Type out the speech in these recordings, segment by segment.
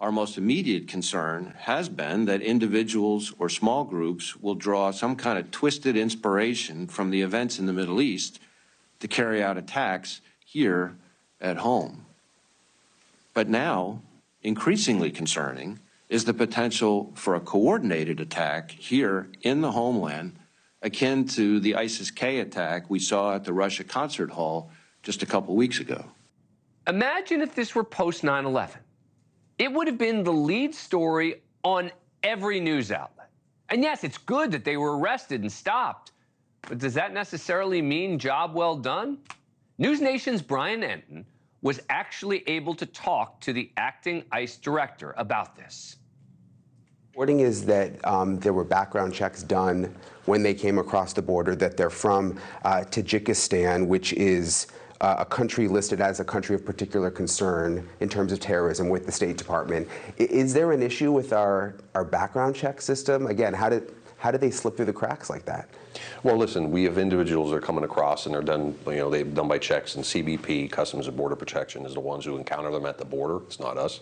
our most immediate concern has been that individuals or small groups will draw some kind of twisted inspiration from the events in the Middle East to carry out attacks here at home. But now, increasingly concerning, is the potential for a coordinated attack here in the homeland, akin to the ISIS-K attack we saw at the Russia concert hall just a couple weeks ago. Imagine if this were post 9/11. It would have been the lead story on every news outlet. And yes, it's good that they were arrested and stopped, but does that necessarily mean job well done? NewsNation's Brian Enton was actually able to talk to the acting ICE director about this. Reporting is that there were background checks done when they came across the border, that they're from Tajikistan, which is a country listed as a country of particular concern in terms of terrorism with the State Department. Is there an issue with our background check system? Again, how did they slip through the cracks like that? Well, listen, we have individuals that are coming across and they're done, they're done by checks, and CBP, Customs and Border Protection, is the ones who encounter them at the border. It's not us.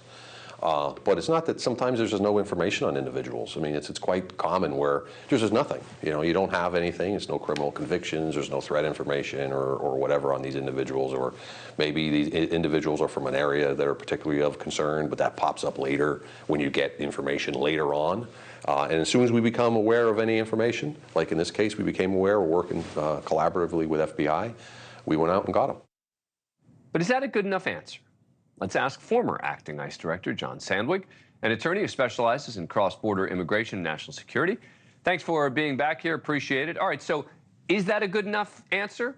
But it's not that sometimes there's just no information on individuals. I mean, it's quite common where there's just nothing. You don't have anything. It's no criminal convictions. There's no threat information or whatever on these individuals. Or maybe these individuals are from an area that are particularly of concern, but that pops up later when you get information later on. And as soon as we become aware of any information, like in this case, we became aware, we're working collaboratively with FBI, we went out and got them. But is that a good enough answer? Let's ask former acting ICE Director John Sandweg, an attorney who specializes in cross-border immigration and national security. Thanks for being back here. Appreciate it. All right, so is that a good enough answer?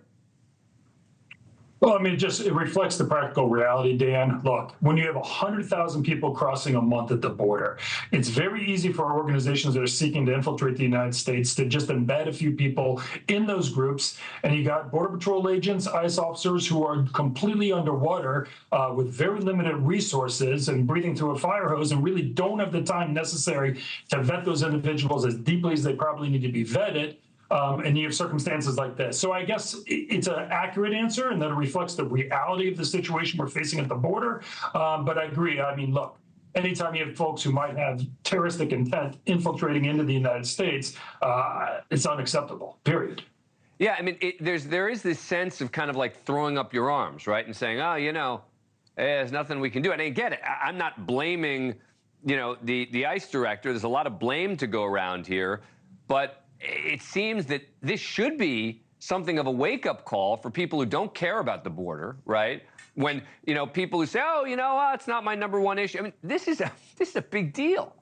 Well, I mean, it reflects the practical reality, Dan. Look, when you have 100,000 people crossing a month at the border, it's very easy for organizations that are seeking to infiltrate the United States to just embed a few people in those groups. And you got Border Patrol agents, ICE officers who are completely underwater with very limited resources and breathing through a fire hose and really don't have the time necessary to vet those individuals as deeply as they probably need to be vetted. And you have circumstances like this. So I guess it's an accurate answer and that it reflects the reality of the situation we're facing at the border. But I agree. I mean, look, anytime you have folks who might have terroristic intent infiltrating into the United States, it's unacceptable, period. Yeah, I mean, there is this sense of kind of like throwing up your arms, right, and saying, oh, there's nothing we can do. And I get it. I'm not blaming, the ICE director. There's a lot of blame to go around here. But it seems that this should be something of a wake-up call for people who don't care about the border, right? When, people who say, oh, it's not my number one issue. I mean, this is a big deal.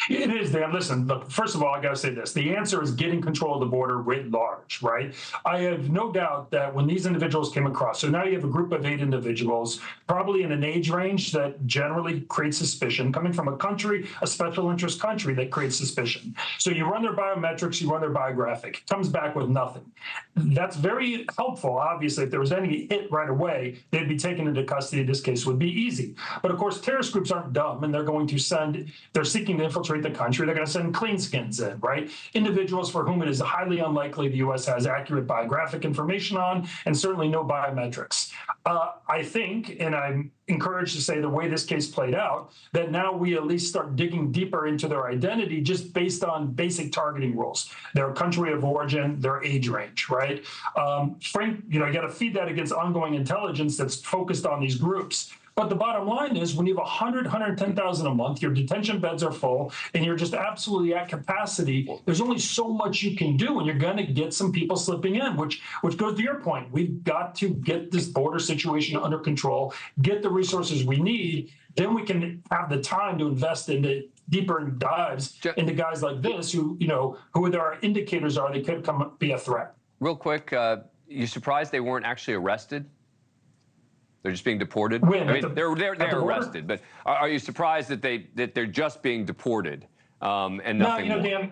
It is, Dan. Listen, look, first of all, I got to say this. The answer is getting control of the border writ large, right? I have no doubt that when these individuals came across, so now you have a group of 8 individuals, probably in an age range that generally creates suspicion, coming from a country, a special interest country that creates suspicion. So you run their biometrics, you run their biographic, it comes back with nothing. That's very helpful. Obviously, if there was any hit right away, they'd be taken into custody. This case would be easy. But of course, terrorist groups aren't dumb, and they're seeking to infiltrate the country. They're going to send clean skins in, right? Individuals for whom it is highly unlikely the U.S. has accurate biographic information on, and certainly no biometrics. I think, and I'm encouraged to say the way this case played out, that now we at least start digging deeper into their identity just based on basic targeting rules, their country of origin, their age range, right? Frank, you got to feed that against ongoing intelligence that's focused on these groups. But the bottom line is when you have 110,000 a month, your detention beds are full, and you're just absolutely at capacity, there's only so much you can do, and you're going to get some people slipping in, which goes to your point. We've got to get this border situation under control, get the resources we need, then we can have the time to invest into deeper dives into guys like this who their indicators are they could be a threat. Real quick, you surprised they weren't actually arrested? They're just being deported? When? I mean, they're arrested, but are you surprised that they're just being deported and nothing more? Dan,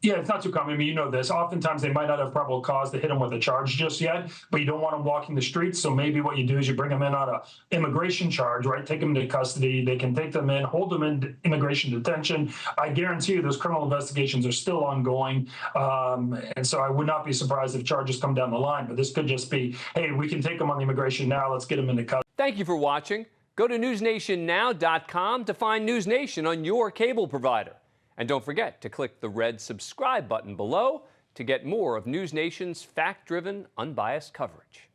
yeah, it's not too common. I mean, you know this. Oftentimes, they might not have probable cause to hit them with a charge just yet, but you don't want them walking the streets. So maybe what you do is you bring them in on an immigration charge, right? Take them into custody. They can take them in, hold them in immigration detention. I guarantee you those criminal investigations are still ongoing. And so I would not be surprised if charges come down the line. But this could just be, hey, we can take them on the immigration now. Let's get them into custody. Thank you for watching. Go to newsnationnow.com to find News Nation on your cable provider. And don't forget to click the red subscribe button below to get more of News Nation's fact-driven, unbiased coverage.